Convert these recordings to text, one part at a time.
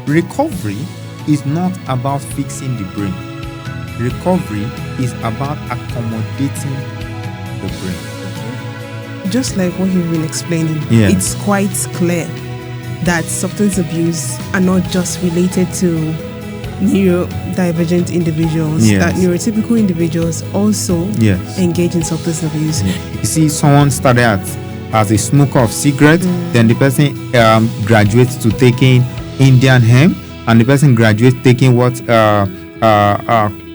recovery is not about fixing the brain. Recovery is about accommodating the brain. Just like what you've been explaining, Yeah. it's quite clear that substance abuse are not just related to neurodivergent individuals, Yes. that neurotypical individuals also Yes. engage in substance abuse. You see, someone started as a smoker of cigarettes, then the person graduates to taking Indian hemp, and the person graduates taking what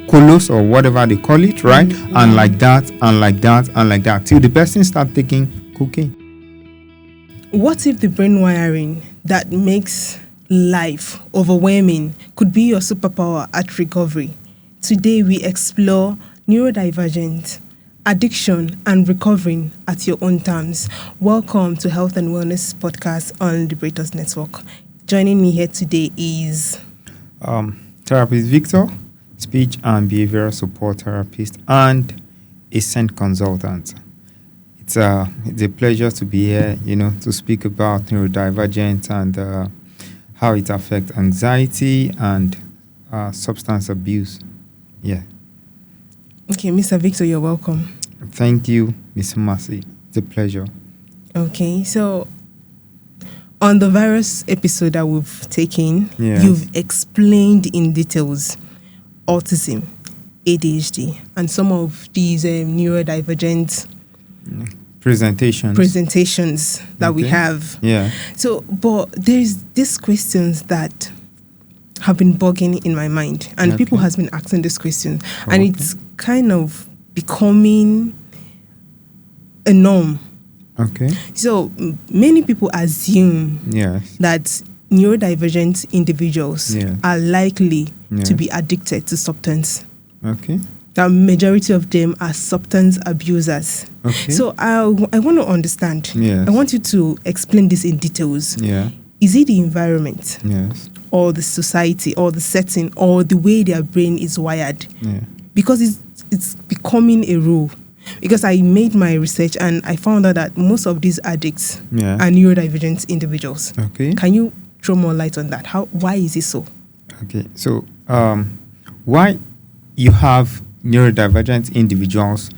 colos or whatever they call it, right? And like that, and like that, and like that, till the person start taking cocaine. What if the brain wiring that makes life overwhelming could be your superpower at recovery? Today we explore neurodivergent, addiction, and recovering at your own terms. Welcome to Health and Wellness Podcast on Liberators Network. Joining me here today is Therapist Victor, speech and behavioral support therapist, and a SEND consultant. It's a pleasure to be here, to speak about neurodivergent and how it affects anxiety and substance abuse. Yeah. Okay, Mr. Victor, you're welcome. Thank you, Miss Massey. It's a pleasure. Okay, so on the various episode that we've taken, Yes. you've explained in details autism, ADHD, and some of these neurodivergent presentations that we Okay. have. Yeah. So, but there's these questions that have been bugging in my mind, and Okay. people has been asking this question, and Okay. it's kind of becoming a norm. Okay. So many people assume Yes. that neurodivergent individuals Yeah. are likely Yeah. to be addicted to substance. Okay. The majority of them are substance abusers. Okay. So I want to understand. Yes. I want you to explain this in details. Yeah. Is it the environment Yes. or the society or the setting or the way their brain is wired? Yeah. Because it's becoming a rule. Because I made my research and I found out that most of these addicts Yeah. are neurodivergent individuals. Okay. Can you throw more light on that? Why is it so? Okay. So, why you have neurodivergent individuals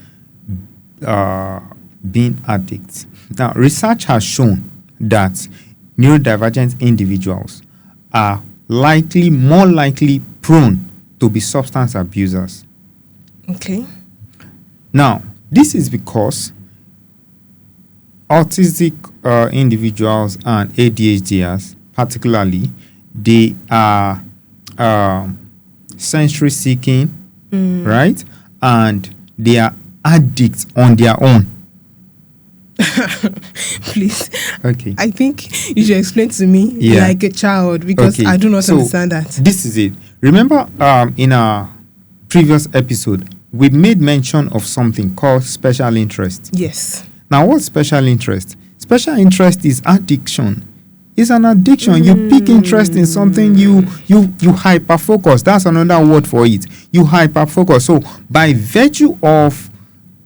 being addicts? Now, research has shown that neurodivergent individuals are more likely prone to be substance abusers. Okay. Now, this is because autistic individuals and ADHDers, particularly, they are sensory seeking, right? And they are addicts on their own. Please. Okay. I think you should explain to me Yeah. like a child because Okay. I do not So, understand that. This is it. Remember, in our previous episode, we made mention of something called special interest. Yes. Now, what's special interest? Special interest is addiction. It's an addiction. You pick interest in something, you hyper focus. That's another word for it. You hyper focus. So, by virtue of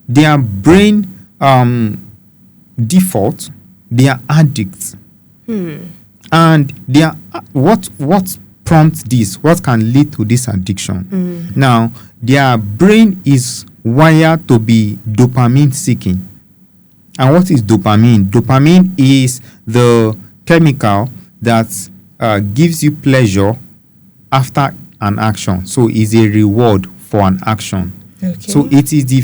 their brain default, they are addicts. And they are what prompts this? What can lead to this addiction? Now, their brain is wired to be dopamine seeking. And what is dopamine? Dopamine is the chemical that gives you pleasure after an action. So it's a reward for an action. Okay. So it is the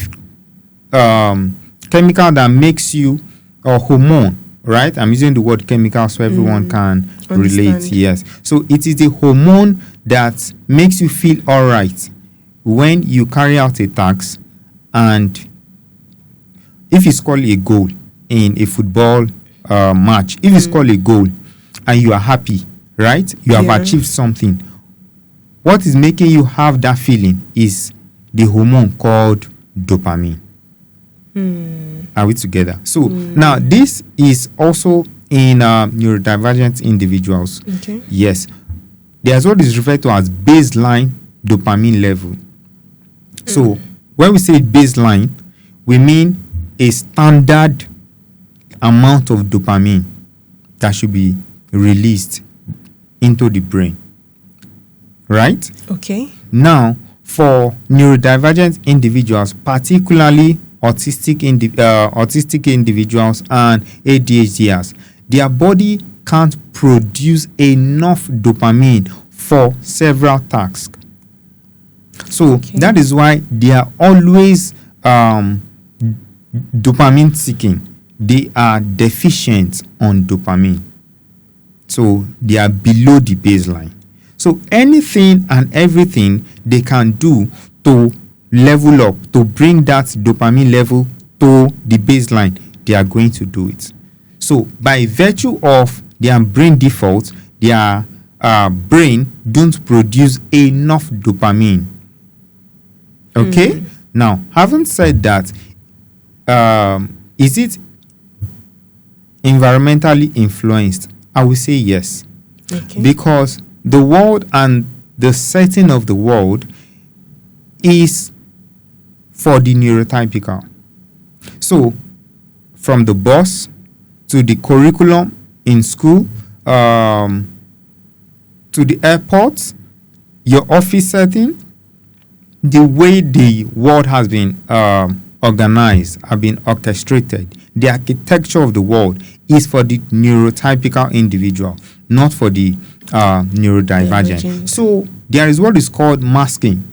chemical that makes you, or hormone, right? I'm using the word chemical so everyone can relate. Understand. Yes. So it is the hormone that makes you feel all right when you carry out a task, and if it's called a goal in a football match, if it's called a goal and you are happy, right? You have Yeah. achieved something. What is making you have that feeling is the hormone called dopamine. Are we together? So now this is also in neurodivergent individuals. Okay. Yes. There's what is referred to as baseline dopamine level. So when we say baseline, we mean a standard amount of dopamine that should be released into the brain. right? Okay. Now, for neurodivergent individuals, particularly autistic individuals and ADHDers, their body can't produce enough dopamine for several tasks. So that is why they are always dopamine seeking. They are deficient on dopamine. So they are below the baseline. So anything and everything they can do to level up, to bring that dopamine level to the baseline, they are going to do it. So by virtue of their brain default, their brain don't produce enough dopamine. Okay? Now, having said that, is it environmentally influenced? I will say yes. Okay. Because the world and the setting of the world is for the neurotypical. So, from the bus to the curriculum in school, to the airport, your office setting, the way the world has been organized, have been orchestrated, the architecture of the world is for the neurotypical individual, not for the neurodivergent. So there is what is called masking.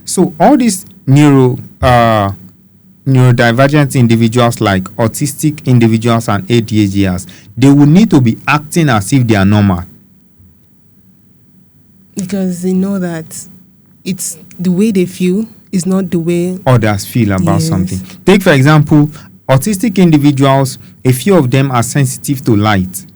So all these neurodivergent individuals like autistic individuals and ADHDers, they will need to be acting as if they are normal. Because they know that it's the way they feel is not the way others feel about something. Take, for example, autistic individuals, a few of them are sensitive to light.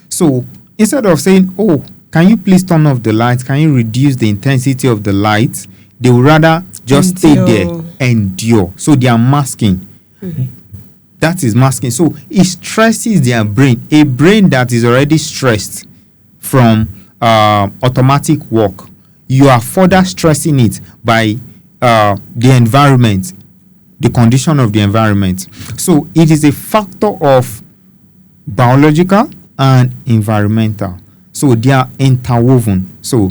So instead of saying, oh, can you please turn off the lights? Can you reduce the intensity of the lights? They would rather just stay there, endure. So they are masking. That is masking. So it stresses their brain. A brain that is already stressed from automatic work, you are further stressing it by the environment, the condition of the environment. So it is a factor of biological and environmental. So they are interwoven. So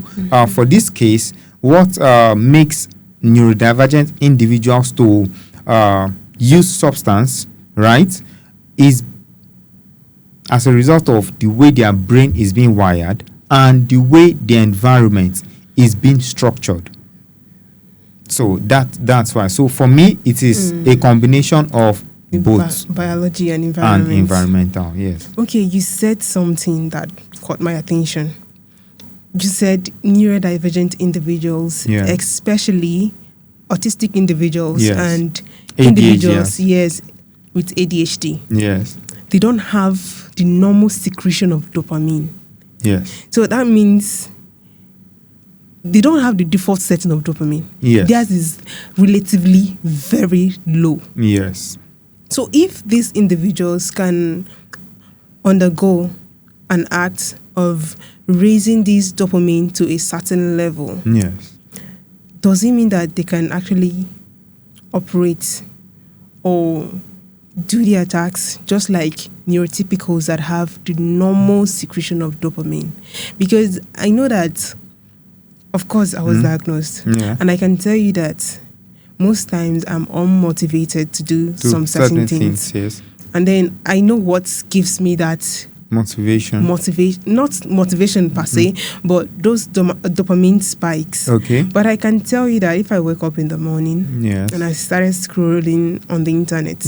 for this case, what makes neurodivergent individuals to use substance, right, is as a result of the way their brain is being wired and the way the environment is being structured. So that's why. So for me, it is a combination of both biology and environment. And environmental, yes. Okay, you said something that caught my attention. You said neurodivergent individuals, especially autistic individuals and individuals, with ADHD. Yes. They don't have the normal secretion of dopamine. Yes. So that means they don't have the default setting of dopamine. Yes. Theirs is relatively very low. Yes. So if these individuals can undergo an act of raising this dopamine to a certain level, yes, does it mean that they can actually operate or do the attacks just like neurotypicals that have the normal secretion of dopamine? Because I know that, of course, I was diagnosed, and I can tell you that most times I'm unmotivated to do some certain things. Yes. And then I know what gives me that motivation, not motivation per se, but those dopamine spikes. Okay. But I can tell you that if I wake up in the morning and I started scrolling on the internet,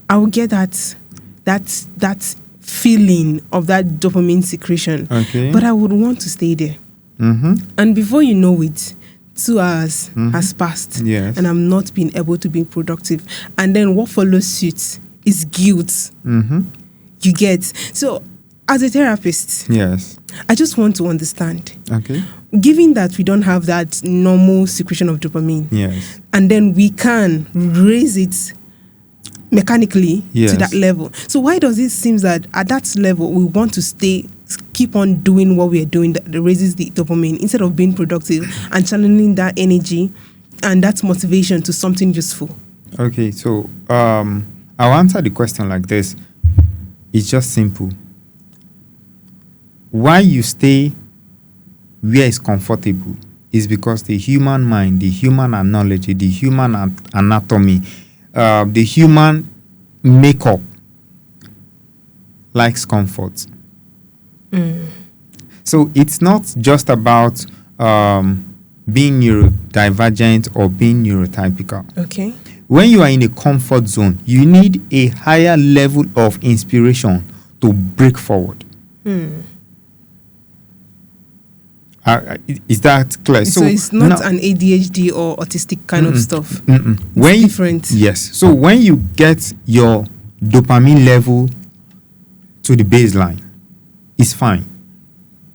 I will get that feeling of that dopamine secretion. Okay. But I would want to stay there. And before you know it, 2 hours has passed, and I'm not being able to be productive. And then what follows suit is guilt. You get. So as a therapist, I just want to understand. Okay. Given that we don't have that normal secretion of dopamine, and then we can raise it mechanically to that level. So why does it seem that at that level we want to keep on doing what we are doing that raises the dopamine instead of being productive and channeling that energy and that motivation to something useful? Okay, so I'll answer the question like this. It's just simple. Why you stay where it's comfortable is because the human mind, the human analogy, the human anatomy, the human makeup likes comfort. So it's not just about being neurodivergent or being neurotypical. Okay. When you are in a comfort zone, you need a higher level of inspiration to break forward. Is that clear? So it's not an ADHD or autistic kind of stuff. It's different. Yes. So when you get your dopamine level to the baseline, it's fine.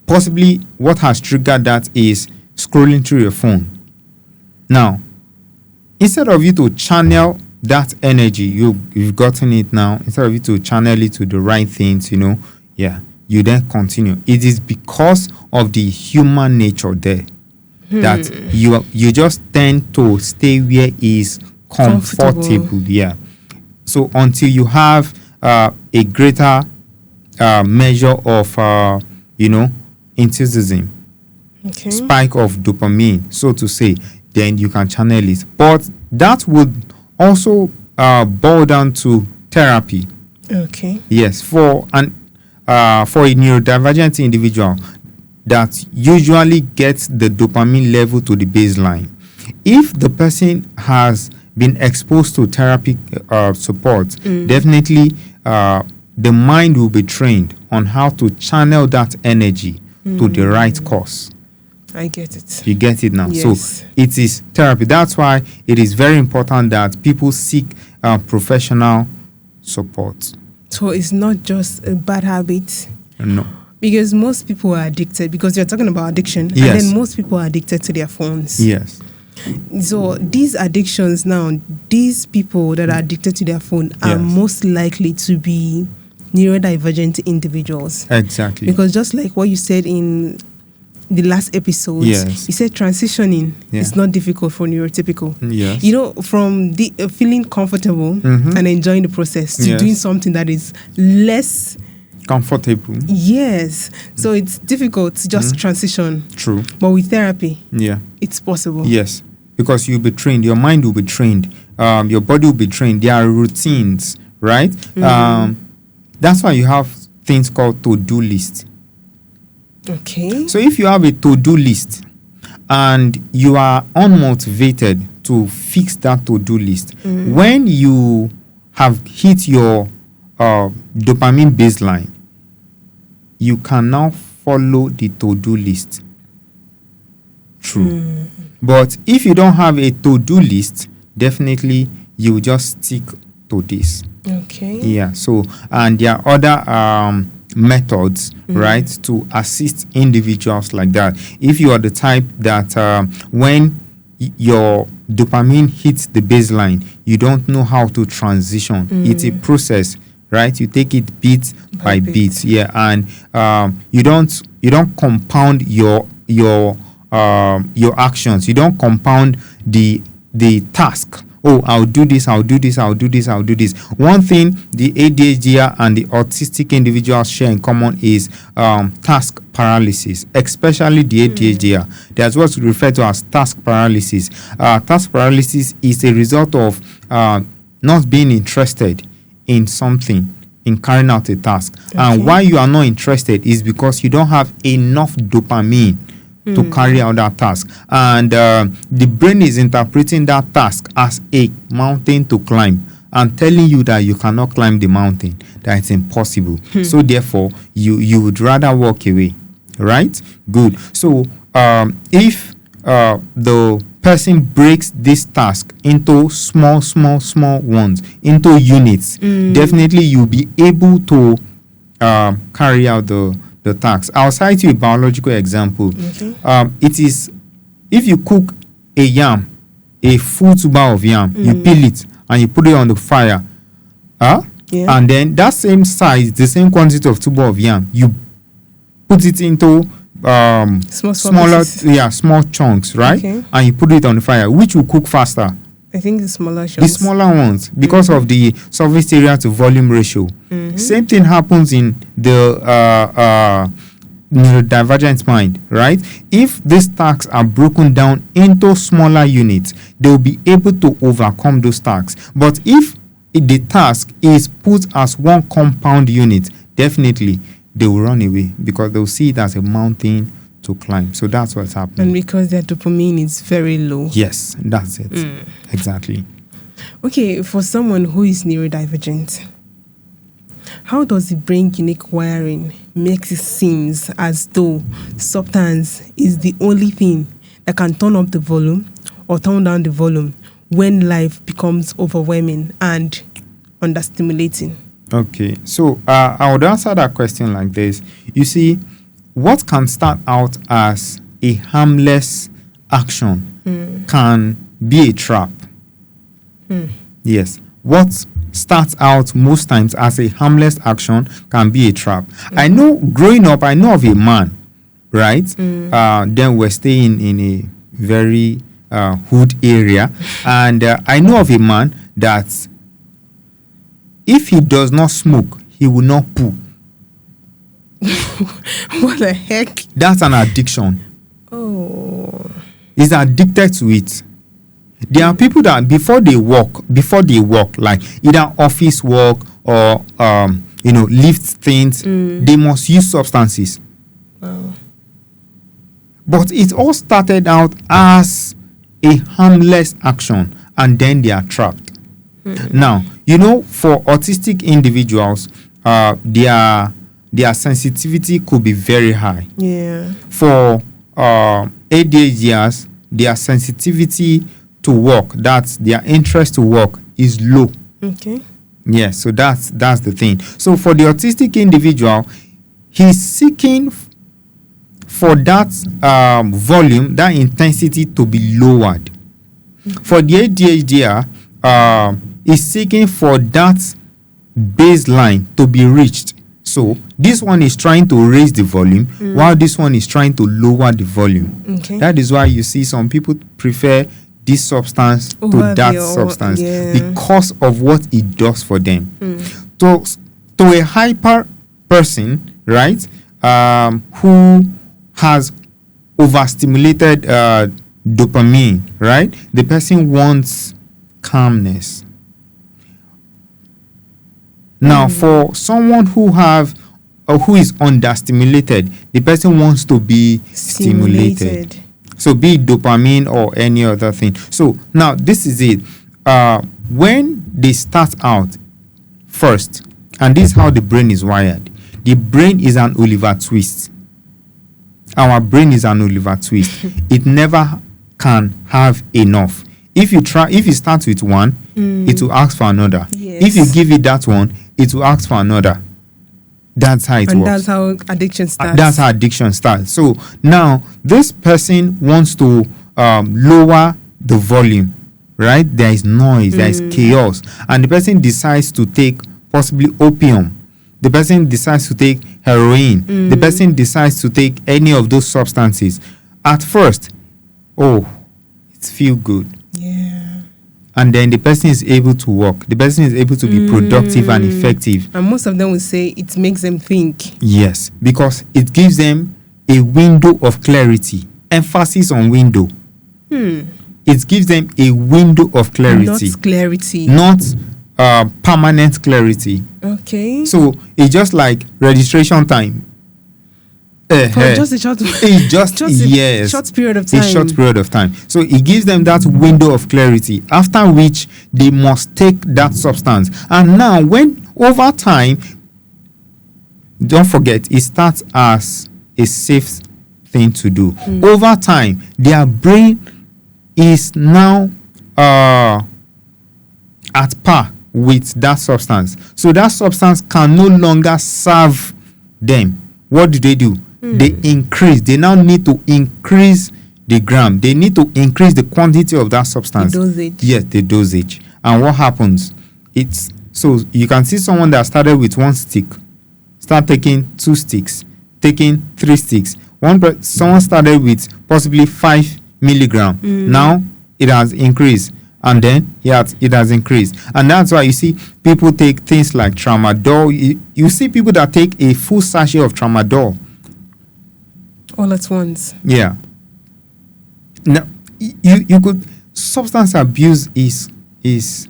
Possibly what has triggered that is scrolling through your phone. Now, instead of you to channel that energy, you've gotten it now, instead of you to channel it to the right things, you then continue. It is because of the human nature there that you just tend to stay where is comfortable. Yeah. So until you have a greater measure of enthusiasm, spike of dopamine, so to say, then you can channel it. But that would also boil down to therapy. Okay. Yes, for a neurodivergent individual that usually gets the dopamine level to the baseline. If the person has been exposed to therapy support, definitely the mind will be trained on how to channel that energy to the right cause. I get it. You get it now. Yes. So it is therapy. That's why it is very important that people seek professional support. So it's not just a bad habit. No. Because most people are addicted, because you're talking about addiction, Yes. and then most people are addicted to their phones. Yes. So these addictions now, these people that are addicted to their phone are most likely to be neurodivergent individuals. Exactly. Because just like what you said in the last episode, you said transitioning is not difficult for neurotypical. Yes. From the feeling comfortable and enjoying the process to doing something that is less comfortable. Yes. So it's difficult to just transition. True. But with therapy, Yeah. it's possible. Yes. Because you'll be trained, your mind will be trained, your body will be trained. There are routines, right? That's why you have things called to-do list. Okay. So if you have a to-do list and you are unmotivated to fix that to-do list, when you have hit your dopamine baseline, you can now follow the to-do list. True. But if you don't have a to-do list, definitely you just stick to this. Okay. Yeah. So, and there are other methods, right, to assist individuals like that. If you are the type that when your dopamine hits the baseline, you don't know how to transition. It's a process, right? You take it bit by bit. Yeah. And you don't compound your actions. You don't compound the task. Oh, I'll do this. One thing the ADHD and the autistic individuals share in common is task paralysis, especially the ADHD. That's what's referred to as task paralysis. Task paralysis is a result of not being interested in something, in carrying out a task. Okay. And why you are not interested is because you don't have enough dopamine to carry out that task, and the brain is interpreting that task as a mountain to climb and telling you that you cannot climb the mountain, that it's impossible. So therefore you would rather walk away, right? Good. So if the person breaks this task into small ones, into units, definitely you'll be able to carry out the task. I'll cite you a biological example. It is, if you cook a yam, a full tuber of yam, you peel it and you put it on the fire, and then that same size, the same quantity of tuber of yam, you put it into small chunks, right? Okay. And you put it on the fire. Which will cook faster? I think the smaller chunks. The smaller ones, because of the surface area to volume ratio. Same thing happens in the neurodivergent mind, right? If these tasks are broken down into smaller units, they will be able to overcome those tasks. But if the task is put as one compound unit, definitely they will run away because they'll see it as a mountain to climb. So that's what's happening. And because their dopamine is very low. Yes, that's it. Exactly. Okay, for someone who is neurodivergent, how does the brain unique wiring makes it seem as though substance is the only thing that can turn up the volume or turn down the volume when life becomes overwhelming and understimulating? Okay, so I would answer that question like this. You see, what can start out as a harmless action can be a trap. Yes, what starts out most times as a harmless action can be a trap. I know growing up, I know of a man, right? Then we're staying in a very hood area, and I know of a man that if he does not smoke, he will not poo. What the heck? That's an addiction. Oh. He's addicted to it. There are people that before they work, like either office work or lift things, they must use substances. Wow. But it all started out as a harmless action, and then they are trapped. Now, for autistic individuals, their sensitivity could be very high. Yeah. For ADHDers, their sensitivity to work, that's their interest to work, is low. Okay. Yeah, so that's the thing. So for the autistic individual, he's seeking for that volume, that intensity to be lowered. For the ADHDer, is seeking for that baseline to be reached. So this one is trying to raise the volume, while this one is trying to lower the volume. Okay. That is why you see some people prefer this substance to that substance because of what it does for them. To a hyper person, right, who has overstimulated dopamine, right, the person wants calmness. Now, for someone who is understimulated, the person wants to be stimulated. So be it dopamine or any other thing. So now this is it. When they start out first, and this is how the brain is wired. The brain is an Oliver Twist. Our brain is an Oliver Twist. It never can have enough. If you start with one, it will ask for another. Yes. If you give it that one, it will ask for another. That's how it works. And that's how addiction starts. That's how addiction starts. So now this person wants to lower the volume, right? There is noise, there is chaos, and the person decides to take possibly opium. The person decides to take heroin. The person decides to take any of those substances. At first, it feels good. Yeah. And then the person is able to work. The person is able to be productive and effective. And most of them will say it makes them think. Yes, because it gives them a window of clarity. Emphasis on window. It gives them a window of clarity. Not clarity. Not permanent clarity. Okay. So it's just like registration time. For just a short short period of time. A short period of time. So it gives them that window of clarity, after which they must take that substance. And now, when over time, don't forget, it starts as a safe thing to do. Over time, their brain is now at par with that substance. So that substance can no longer serve them. What do? They increase. They now need to increase the gram. They need to increase the quantity of that substance. The dosage. Yes, the dosage. And what happens? So you can see someone that started with one stick, start taking 2 sticks, taking 3 sticks. Someone started with possibly 5 milligram. Now it has increased. And then it has increased. And that's why you see people take things like tramadol. You see people that take a full sachet of tramadol. All at once. Yeah. Now, you could, substance abuse is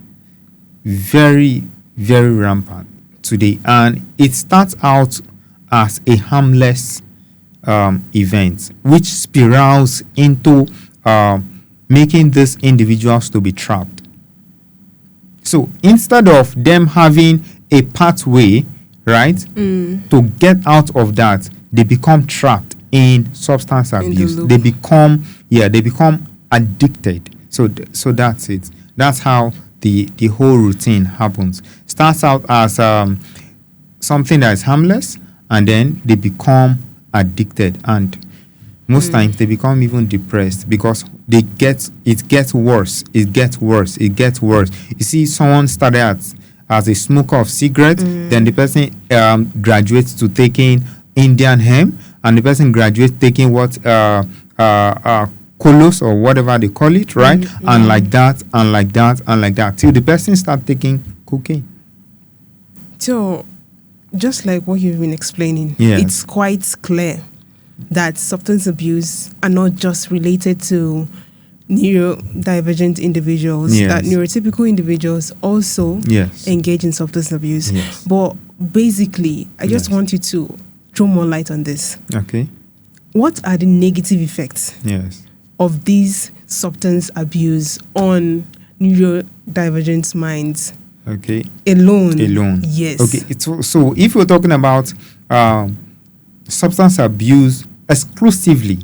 very, very rampant today, and it starts out as a harmless event, which spirals into making these individuals to be trapped. So instead of them having a pathway, right, to get out of that, they become trapped in substance abuse. They become addicted. So that's it. That's how the whole routine happens. Starts out as something that is harmless, and then they become addicted, and most times they become even depressed because it gets worse. You see, someone started as a smoker of cigarettes, then the person graduates to taking Indian hemp, and the person graduates taking what colos or whatever they call it, right? And like that, till the person start taking cocaine. So, just like what you've been explaining, it's quite clear that substance abuse are not just related to neurodivergent individuals, that neurotypical individuals also engage in substance abuse. But basically, I just want you to throw more light on this. Okay. What are the negative effects of these substance abuse on neurodivergent minds? Okay. Alone. Yes. Okay. So if we're talking about substance abuse exclusively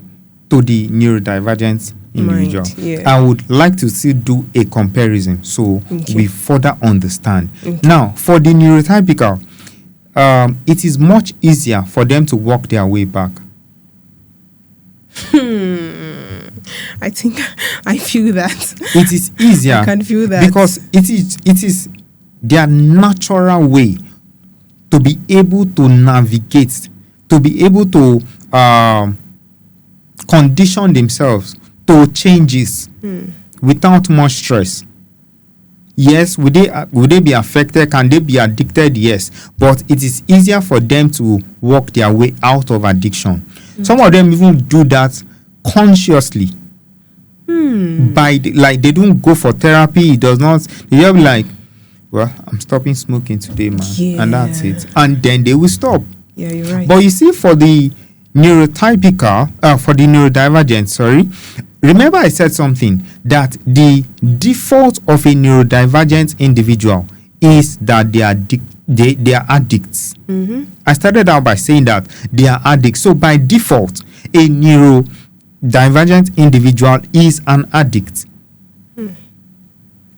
to the neurodivergent individual, I would like to still do a comparison so we further understand. Now, for the neurotypical, it is much easier for them to walk their way back. I think I feel that. It is easier. I can feel that. Because it is their natural way to be able to navigate, to be able to condition themselves to changes without much stress. Yes, would they be affected? Can they be addicted? Yes, but it is easier for them to walk their way out of addiction. Some of them even do that consciously. Like they don't go for therapy. It does not. They just be like, well, I'm stopping smoking today, man, and that's it. And then they will stop. Yeah, you're right. But you see, for the neurotypical, for the neurodivergent, remember I said something, that the default of a neurodivergent individual is that they are addicts. I started out by saying that they are addicts. So by default, a neurodivergent individual is an addict.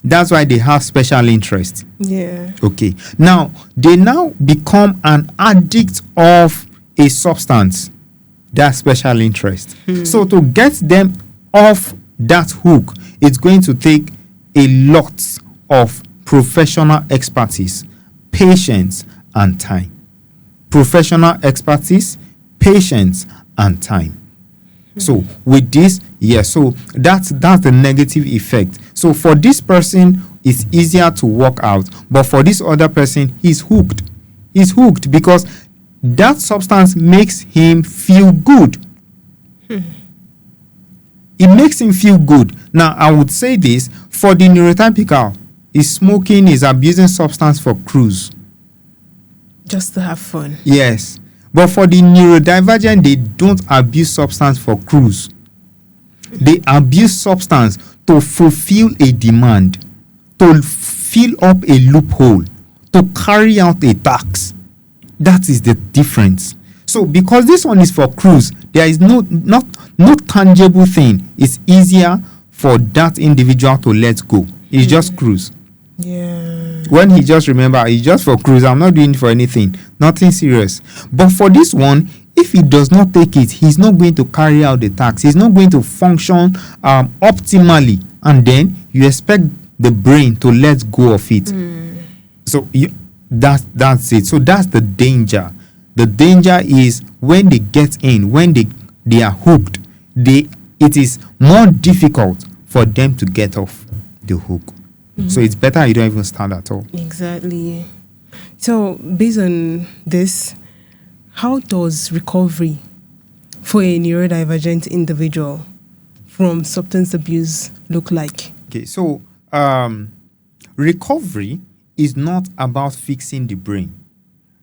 That's why they have special interest. Yeah. Okay. Now, they now become an addict of a substance, that special interest. So to get them off that hook, it's going to take a lot of professional expertise, patience, and time. Professional expertise, patience, and time. So with this, so that's the negative effect. So for this person, it's easier to walk out, but for this other person, he's hooked. He's hooked because that substance makes him feel good. It makes him feel good. Now, I would say this, for the neurotypical, is smoking, is abusing substance for cruise. Just to have fun. Yes. But for the neurodivergent, they don't abuse substance for cruise. They abuse substance to fulfill a demand, to fill up a loophole, to carry out a task. That is the difference. So because this one is for cruise, there is no tangible thing. It's easier for that individual to let go. It's just cruise. Yeah. When he just remember, it's just for cruise. I'm not doing it for anything. Nothing serious. But for this one, if he does not take it, he's not going to carry out the task. He's not going to function optimally. And then you expect the brain to let go of it. So that's it. So that's the danger. The danger is when they get in, when they are hooked, it is more difficult for them to get off the hook. So it's better you don't even start at all. Exactly. So based on this, how does recovery for a neurodivergent individual from substance abuse look like? Okay, so recovery is not about fixing the brain.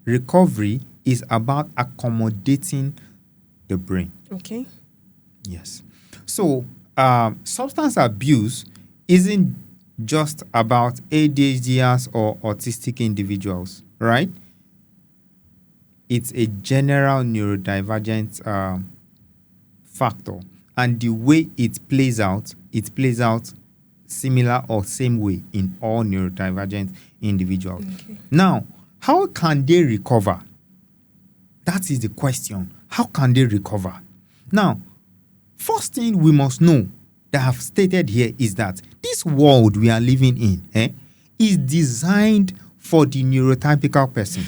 Recovery is about accommodating the brain. Okay. Yes. So substance abuse isn't just about ADHDers or autistic individuals, right? It's a general neurodivergent factor. And the way it plays out similar or same way in all neurodivergent individuals. Okay. Now, how can they recover? That is the question. How can they recover? Now, first thing we must know that I've stated here is that this world we are living in is designed for the neurotypical person.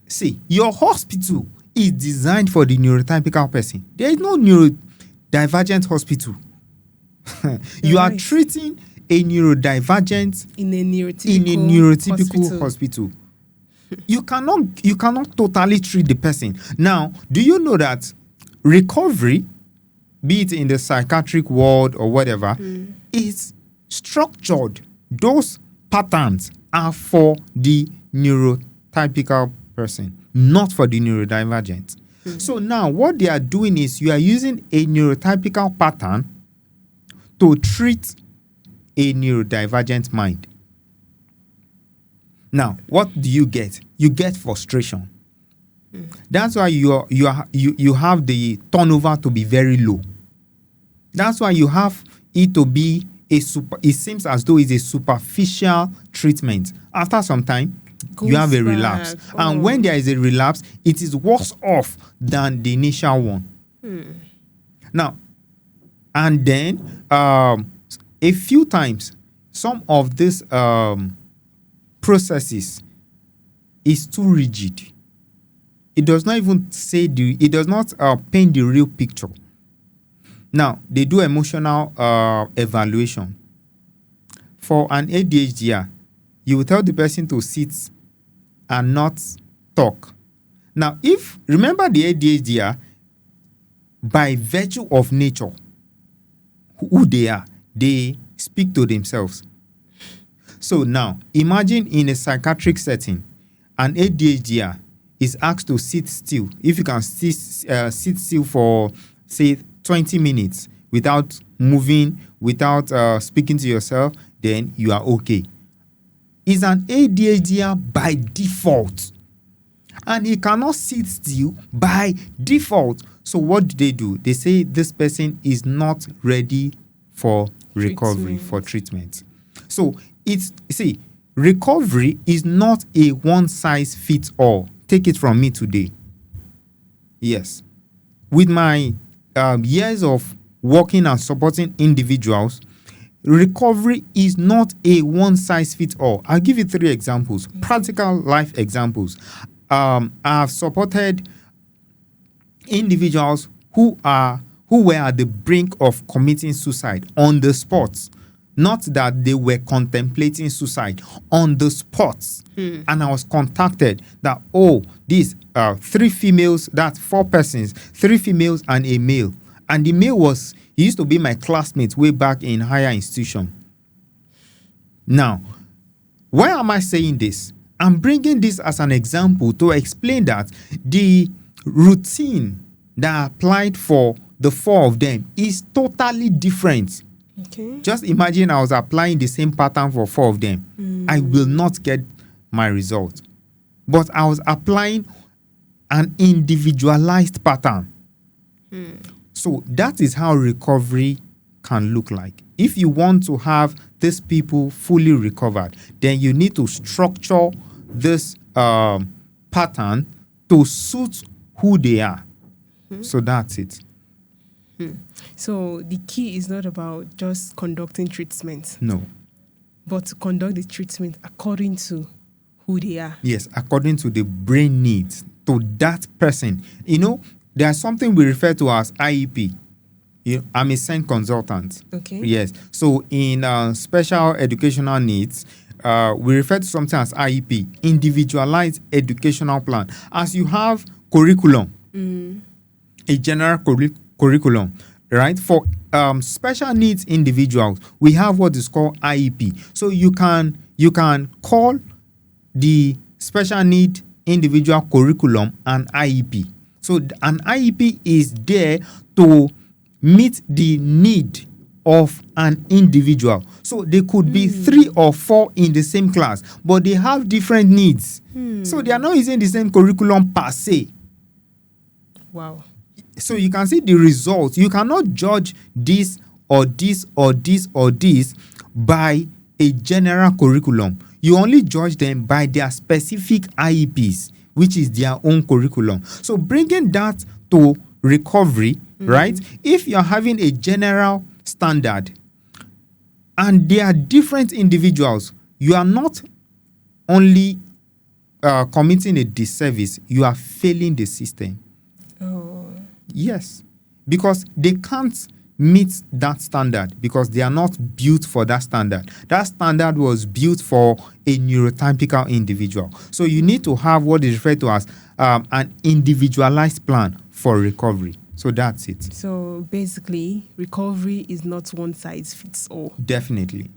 See, your hospital is designed for the neurotypical person. There is no neurodivergent hospital. You are treating a neurodivergent in a neurotypical hospital. You cannot totally treat the person. Now, do you know that recovery, be it in the psychiatric world or whatever, is structured? Those patterns are for the neurotypical person, not for the neurodivergent. So now what they are doing is you are using a neurotypical pattern to treat a neurodivergent mind. Now, what do you get? You get frustration. That's why you have the turnover to be very low. That's why you have it to be it seems as though it's a superficial treatment. After some time, you have a relapse. And when there is a relapse, it is worse off than the initial one. Now, and then a few times, some of these processes is too rigid. It does not even it does not paint the real picture. Now, they do emotional evaluation. For an ADHD, you will tell the person to sit and not talk. Now, remember the ADHD, by virtue of nature, who they are, they speak to themselves. So now, imagine in a psychiatric setting, an ADHD is asked to sit still. If you can sit still for, say, 20 minutes without moving, without speaking to yourself, then you are okay. Is an ADHD by default. And he cannot sit still by default. So what do? They say this person is not ready for recovery, for treatment. So recovery is not a one-size-fits-all. Take it from me today. Yes. With my years of working and supporting individuals, recovery is not a one-size-fits-all. I'll give you 3 examples, practical life examples. I've supported individuals who were at the brink of committing suicide on the spot. Not that they were contemplating suicide, on the spot. And I was contacted that, these 3 females, that's 4 persons, 3 females and a male. And the male he used to be my classmate way back in higher institution. Now, why am I saying this? I'm bringing this as an example to explain that the routine that applied for the 4 of them is totally different. Okay. Just imagine I was applying the same pattern for 4 of them. I will not get my result. But I was applying an individualized pattern. So that is how recovery can look like. If you want to have these people fully recovered, then you need to structure this pattern to suit who they are. So that's it. So the key is not about just conducting treatment. No. But to conduct the treatment according to who they are. Yes, according to the brain needs, to that person. There's something we refer to as IEP. I'm a SEND consultant. Okay. Yes. So in special educational needs, we refer to something as IEP, individualized educational plan. As you have curriculum, a general curriculum, right? For special needs individuals, we have what is called IEP. So you can call the special need individual curriculum an IEP. So an IEP is there to meet the need of an individual. So they could be 3 or 4 in the same class, but they have different needs. So they are not using the same curriculum per se. Wow. So you can see the results. You cannot judge this or this or this or this by a general curriculum. You only judge them by their specific IEPs, which is their own curriculum. So bringing that to recovery, right? If you're having a general standard and they are different individuals, you are not only committing a disservice, you are failing the system. Yes, because they can't meet that standard because they are not built for that standard. That standard was built for a neurotypical individual. So you need to have what is referred to as an individualized plan for recovery. So that's it. So basically, recovery is not one size fits all. Definitely.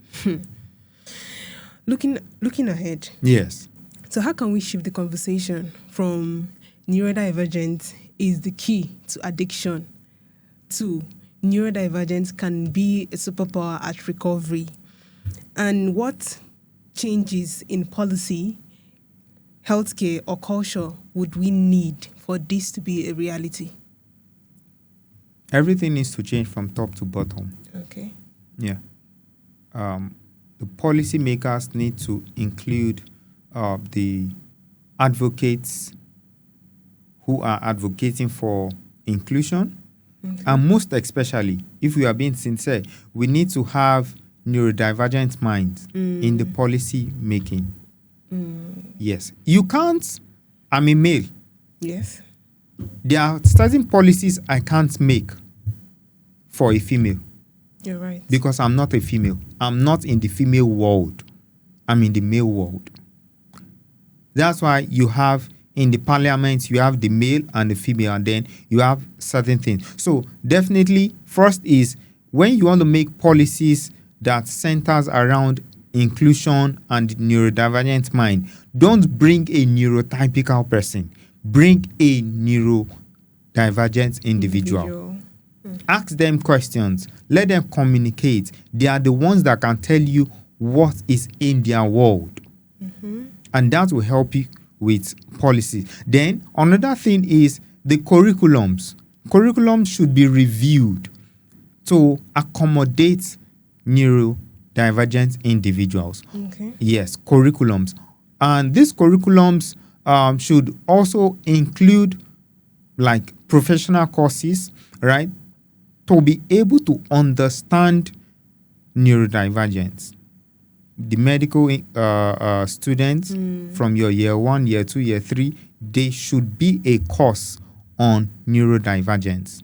Looking ahead. Yes. So how can we shift the conversation from neurodivergent is the key to addiction to neurodivergence can be a superpower at recovery? And what changes in policy, healthcare, or culture would we need for this to be a reality? Everything needs to change from top to bottom. Okay. Yeah. The policymakers need to include the advocates who are advocating for inclusion. And most especially, if we are being sincere, we need to have neurodivergent minds in the policy making. Yes. You can't, I'm a male. Yes. There are certain policies I can't make for a female. You're right. Because I'm not a female. I'm not in the female world. I'm in the male world. That's why you have in the parliament, you have the male and the female, and then you have certain things. So definitely, first is when you want to make policies that centers around inclusion and neurodivergent mind, don't bring a neurotypical person. Bring a neurodivergent individual. Ask them questions. Let them communicate. They are the ones that can tell you what is in their world. And that will help you with policy. Then another thing is the curriculums. Curriculums should be reviewed to accommodate neurodivergent individuals. Okay. Yes, curriculums. And these curriculums should also include like professional courses, right? To be able to understand neurodivergence. The medical students from your year 1, year 2, year 3, they should be a course on neurodivergence.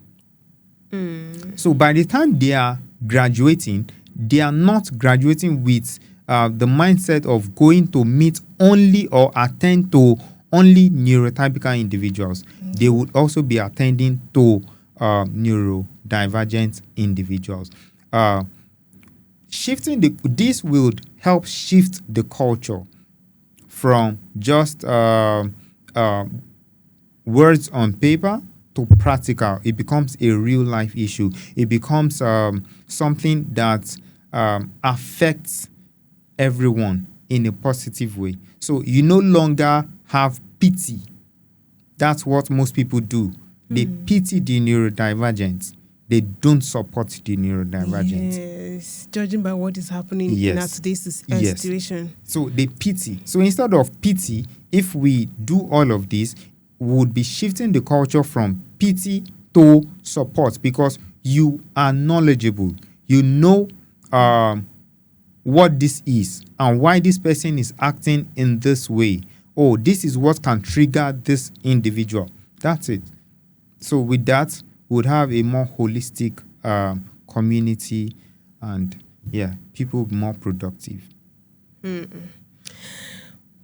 So by the time they are graduating, they are not graduating with the mindset of going to meet only or attend to only neurotypical individuals. They would also be attending to neurodivergent individuals. This would help shift the culture from just words on paper to practical. It becomes a real life issue. It becomes something that affects everyone in a positive way. So you no longer have pity. That's what most people do. They pity the neurodivergent. They don't support the neurodivergent. Yes, judging by what is happening in our today's situation. So they pity. So instead of pity, if we do all of this, we would be shifting the culture from pity to support because you are knowledgeable. You know what this is and why this person is acting in this way. Oh, this is what can trigger this individual. That's it. So with that, we would have a more holistic community and, people more productive.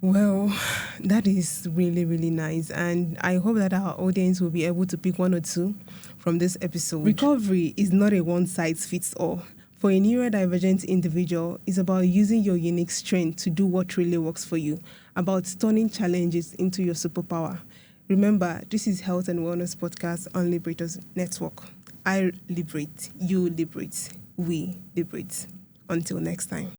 Well, that is really, really nice. And I hope that our audience will be able to pick one or two from this episode. Recovery is not a one size fits all. For a neurodivergent individual, it's about using your unique strength to do what really works for you, about turning challenges into your superpower. Remember, this is Health and Wellness Podcast on Liberators Network. I liberate, you liberate, we liberate. Until next time.